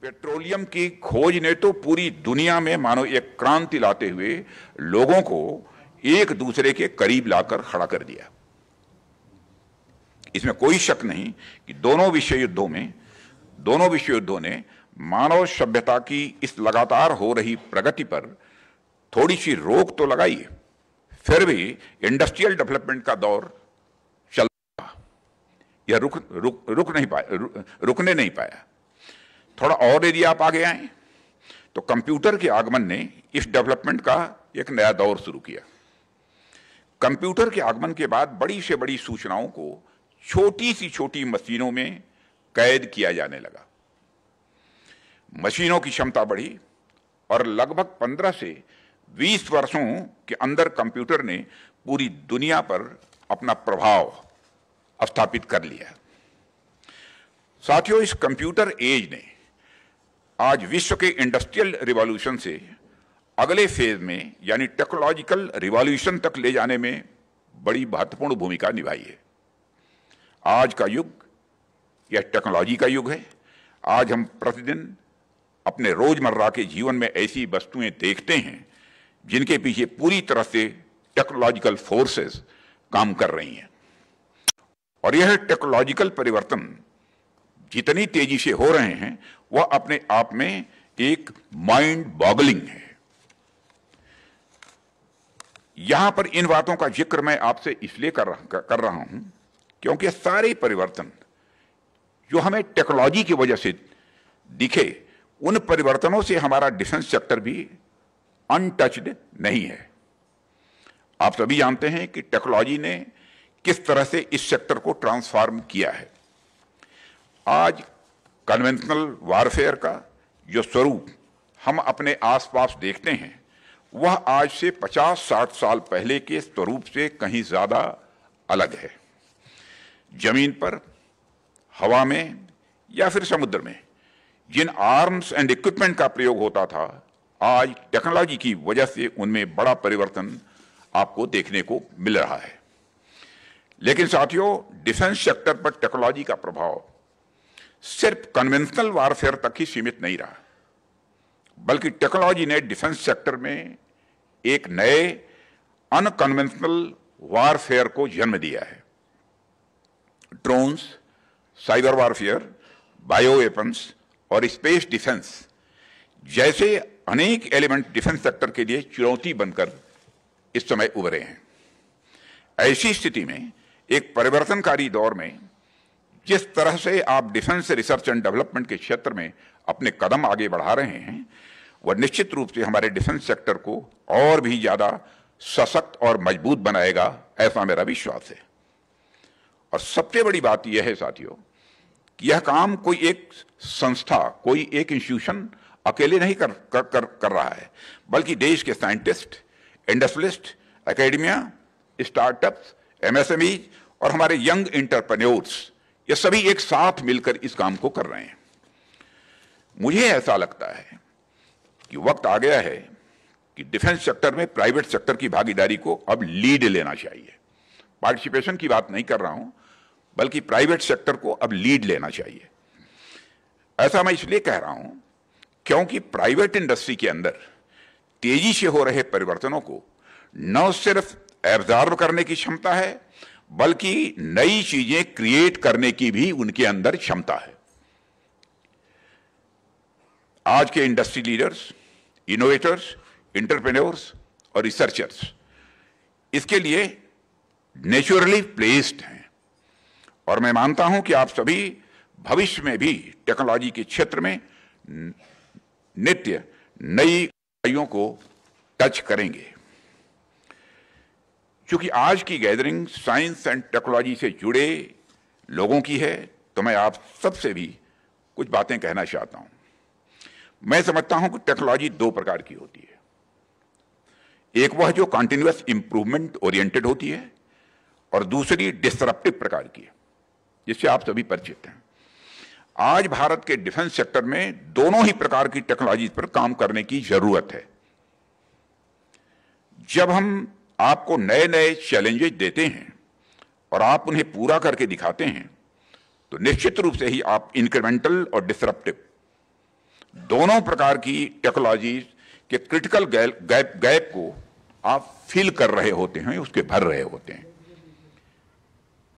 Petroleum की खोज ने तो पूरी दुनिया में मानो एक क्रांति लाते हुए लोगों को एक दूसरे के करीब लाकर खड़ा कर दिया। इसमें कोई शक नहीं कि दोनों विश्व युद्धों ने मानव सभ्यता की इस लगातार हो रही प्रगति पर थोड़ी सी रोक तो लगाई, फिर भी इंडस्ट्रियल डेवलपमेंट का दौर चल रहा, यह रुकने नहीं पाया। थोड़ा और यदि आप आगे आए तो कंप्यूटर के आगमन ने इस डेवलपमेंट का एक नया दौर शुरू किया। कंप्यूटर के आगमन के बाद बड़ी से बड़ी सूचनाओं को छोटी सी छोटी मशीनों में कैद किया जाने लगा। मशीनों की क्षमता बढ़ी और लगभग 15 से 20 वर्षों के अंदर कंप्यूटर ने पूरी दुनिया पर अपना प्रभाव स्थापित कर लिया। साथियों, इस कंप्यूटर एज ने आज विश्व के इंडस्ट्रियल रिवॉल्यूशन से अगले फेज में यानी टेक्नोलॉजिकल रिवॉल्यूशन तक ले जाने में बड़ी महत्वपूर्ण भूमिका निभाई है। आज का युग यह टेक्नोलॉजी का युग है। आज हम प्रतिदिन अपने रोजमर्रा के जीवन में ऐसी वस्तुएं देखते हैं जिनके पीछे पूरी तरह से टेक्नोलॉजिकल फोर्सेस काम कर रही हैं, और यह टेक्नोलॉजिकल परिवर्तन जितनी तेजी से हो रहे हैं वह अपने आप में एक माइंड बॉगलिंग है। यहां पर इन बातों का जिक्र मैं आपसे इसलिए कर रहा हूं क्योंकि सारे परिवर्तन जो हमें टेक्नोलॉजी की वजह से दिखे, उन परिवर्तनों से हमारा डिफेंस सेक्टर भी अनटच्ड नहीं है। आप सभी जानते हैं कि टेक्नोलॉजी ने किस तरह से इस सेक्टर को ट्रांसफॉर्म किया है। आज कन्वेंशनल वारफेयर का जो स्वरूप हम अपने आसपास देखते हैं वह आज से 50-60 साल पहले के स्वरूप से कहीं ज्यादा अलग है। जमीन पर, हवा में या फिर समुद्र में जिन आर्म्स एंड इक्विपमेंट का प्रयोग होता था, आज टेक्नोलॉजी की वजह से उनमें बड़ा परिवर्तन आपको देखने को मिल रहा है। लेकिन साथियों, डिफेंस सेक्टर पर टेक्नोलॉजी का प्रभाव सिर्फ कन्वेंशनल वारफेयर तक ही सीमित नहीं रहा, बल्कि टेक्नोलॉजी ने डिफेंस सेक्टर में एक नए अनकन्वेंशनल वारफेयर को जन्म दिया है। Drones, cyber warfare, bio weapons और स्पेस डिफेंस जैसे अनेक एलिमेंट डिफेंस सेक्टर के लिए चुनौती बनकर इस समय उभरे हैं। ऐसी स्थिति में एक परिवर्तनकारी दौर में जिस तरह से आप डिफेंस रिसर्च एंड डेवलपमेंट के क्षेत्र में अपने कदम आगे बढ़ा रहे हैं, वह निश्चित रूप से हमारे डिफेंस सेक्टर को और भी ज्यादा सशक्त और मजबूत बनाएगा, ऐसा मेरा विश्वास है। और सबसे बड़ी बात यह है साथियों कि यह काम कोई एक संस्था, कोई एक इंस्टीट्यूशन अकेले नहीं कर रहा है, बल्कि देश के scientist, industrialist, academia, startups, MSME और हमारे यंग एंटरप्रेन्योर्स, ये सभी एक साथ मिलकर इस काम को कर रहे हैं। मुझे ऐसा लगता है कि वक्त आ गया है कि डिफेंस सेक्टर में प्राइवेट सेक्टर की भागीदारी को अब लीड लेना चाहिए। पार्टिसिपेशन की बात नहीं कर रहा हूं, बल्कि प्राइवेट सेक्टर को अब लीड लेना चाहिए। ऐसा मैं इसलिए कह रहा हूं क्योंकि प्राइवेट इंडस्ट्री के अंदर तेजी से हो रहे परिवर्तनों को न सिर्फ एब्जॉर्ब करने की क्षमता है, बल्कि नई चीजें क्रिएट करने की भी उनके अंदर क्षमता है। आज के इंडस्ट्री लीडर्स, इनोवेटर्स, एंटरप्रेन्योर्स और रिसर्चर्स इसके लिए नेचुरली प्लेस्ड हैं, और मैं मानता हूं कि आप सभी भविष्य में भी टेक्नोलॉजी के क्षेत्र में नित्य नई ऊंचाइयों को टच करेंगे। क्योंकि आज की गैदरिंग साइंस एंड टेक्नोलॉजी से जुड़े लोगों की है, तो मैं आप सबसे भी कुछ बातें कहना चाहता हूं। मैं समझता हूं कि टेक्नोलॉजी दो प्रकार की होती है। एक वह जो कंटिन्यूअस इंप्रूवमेंट ओरिएंटेड होती है, और दूसरी डिसरप्टिव प्रकार की है, जिससे आप सभी परिचित हैं। आज भारत के डिफेंस सेक्टर में दोनों ही प्रकार की टेक्नोलॉजी पर काम करने की जरूरत है। जब हम आपको नए नए चैलेंजेस देते हैं और आप उन्हें पूरा करके दिखाते हैं, तो निश्चित रूप से ही आप इंक्रीमेंटल और डिसरप्टिव दोनों प्रकार की टेक्नोलॉजी के क्रिटिकल गैप को आप फिल कर रहे होते हैं, उसके भर रहे होते हैं।